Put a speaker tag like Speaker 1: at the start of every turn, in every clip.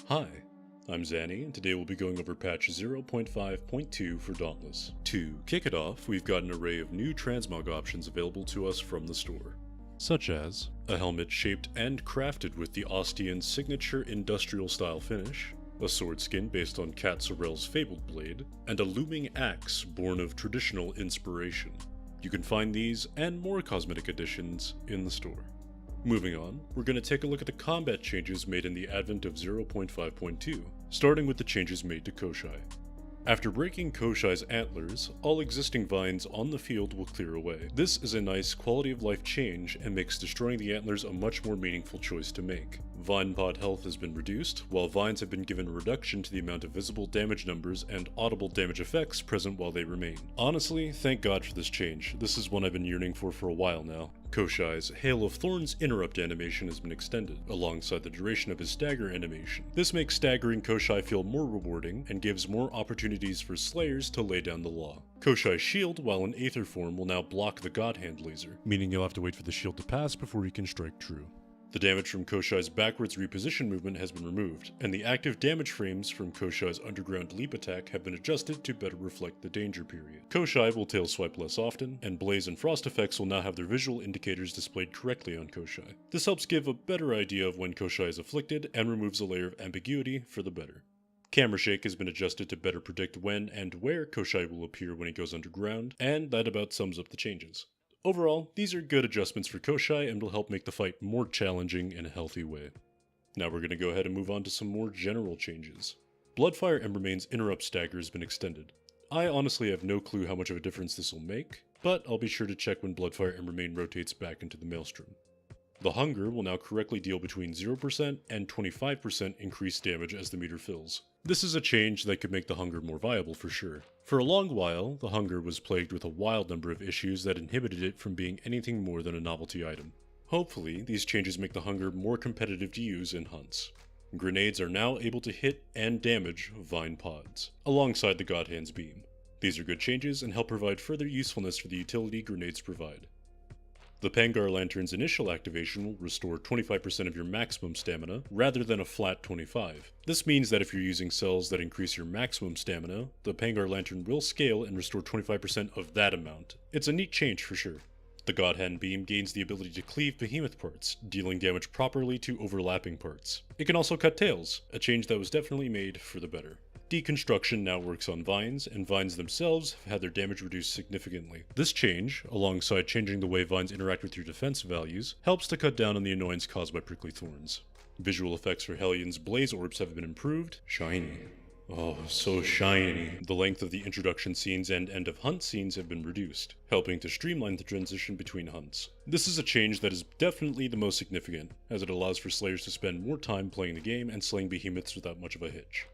Speaker 1: Hi, I'm Zanny, and today we'll be going over patch 0.5.2 for Dauntless. To kick it off, we've got an array of new transmog options available to us from the store, such as a helmet shaped and crafted with the Ostian's signature industrial style finish, a sword skin based on Kat Sorrell's fabled blade, and a looming axe born of traditional inspiration. You can find these and more cosmetic additions in the store. Moving on, we're going to take a look at the combat changes made in the advent of 0.5.2, starting with the changes made to Koshai. After breaking Koshai's antlers, all existing vines on the field will clear away. This is a nice quality of life change and makes destroying the antlers a much more meaningful choice to make. Vine pod health has been reduced, while vines have been given a reduction to the amount of visible damage numbers and audible damage effects present while they remain. Honestly, thank God for this change. This is one I've been yearning for a while now. Koshai's Hail of Thorns interrupt animation has been extended, alongside the duration of his stagger animation. This makes staggering Koshai feel more rewarding and gives more opportunities for slayers to lay down the law. Koshai's shield, while in Aether form, will now block the God Hand laser, meaning you'll have to wait for the shield to pass before he can strike true. The damage from Koshai's backwards reposition movement has been removed, and the active damage frames from Koshai's underground leap attack have been adjusted to better reflect the danger period. Koshai will tail swipe less often, and Blaze and Frost effects will now have their visual indicators displayed correctly on Koshai. This helps give a better idea of when Koshai is afflicted and removes a layer of ambiguity for the better. Camera shake has been adjusted to better predict when and where Koshai will appear when he goes underground, and that about sums up the changes. Overall, these are good adjustments for Koshai and will help make the fight more challenging in a healthy way. Now we're going to go ahead and move on to some more general changes. Bloodfire Embermane's interrupt stagger has been extended. I honestly have no clue how much of a difference this will make, but I'll be sure to check when Bloodfire Embermane rotates back into the Maelstrom. The Hunger will now correctly deal between 0% and 25% increased damage as the meter fills. This is a change that could make the Hunger more viable for sure. For a long while, the Hunger was plagued with a wild number of issues that inhibited it from being anything more than a novelty item. Hopefully, these changes make the Hunger more competitive to use in hunts. Grenades are now able to hit and damage vine pods, alongside the God Hand's beam. These are good changes and help provide further usefulness for the utility grenades provide. The Pangar Lantern's initial activation will restore 25% of your maximum stamina, rather than a flat 25. This means that if you're using cells that increase your maximum stamina, the Pangar Lantern will scale and restore 25% of that amount. It's a neat change for sure. The God Hand Beam gains the ability to cleave behemoth parts, dealing damage properly to overlapping parts. It can also cut tails, a change that was definitely made for the better. Deconstruction now works on vines, and vines themselves have had their damage reduced significantly. This change, alongside changing the way vines interact with your defense values, helps to cut down on the annoyance caused by prickly thorns. Visual effects for Hellions' blaze orbs have been improved. Shiny. Oh, so shiny. The length of the introduction scenes and end of hunt scenes have been reduced, helping to streamline the transition between hunts. This is a change that is definitely the most significant, as it allows for slayers to spend more time playing the game and slaying behemoths without much of a hitch.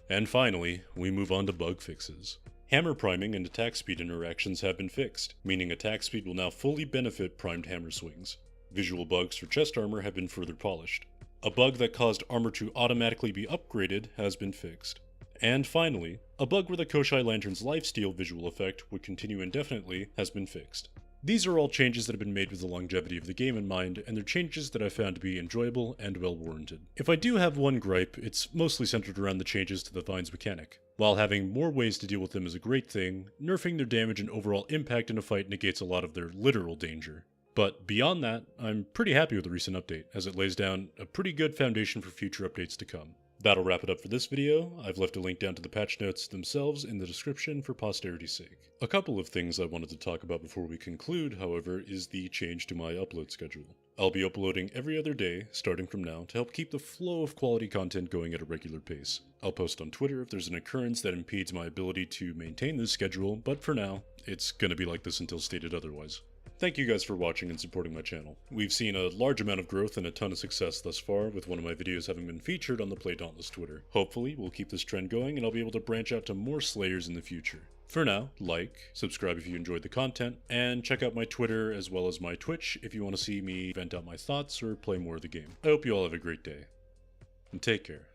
Speaker 1: And finally, we move on to bug fixes. Hammer priming and attack speed interactions have been fixed, meaning attack speed will now fully benefit primed hammer swings. Visual bugs for chest armor have been further polished. A bug that caused armor to automatically be upgraded has been fixed. And finally, a bug where the Koshai Lantern's lifesteal visual effect would continue indefinitely has been fixed. These are all changes that have been made with the longevity of the game in mind, and they're changes that I found to be enjoyable and well warranted. If I do have one gripe, it's mostly centered around the changes to the Vines mechanic. While having more ways to deal with them is a great thing, nerfing their damage and overall impact in a fight negates a lot of their literal danger. But beyond that, I'm pretty happy with the recent update, as it lays down a pretty good foundation for future updates to come. That'll wrap it up for this video. I've left a link down to the patch notes themselves in the description for posterity's sake. A couple of things I wanted to talk about before we conclude, however, is the change to my upload schedule. I'll be uploading every other day, starting from now, to help keep the flow of quality content going at a regular pace. I'll post on Twitter if there's an occurrence that impedes my ability to maintain this schedule, but for now, it's gonna be like this until stated otherwise. Thank you guys for watching and supporting my channel. We've seen a large amount of growth and a ton of success thus far, with one of my videos having been featured on the Play Dauntless Twitter. Hopefully, we'll keep this trend going and I'll be able to branch out to more Slayers in the future. For now, like, subscribe if you enjoyed the content, and check out my Twitter as well as my Twitch if you want to see me vent out my thoughts or play more of the game. I hope you all have a great day, and take care.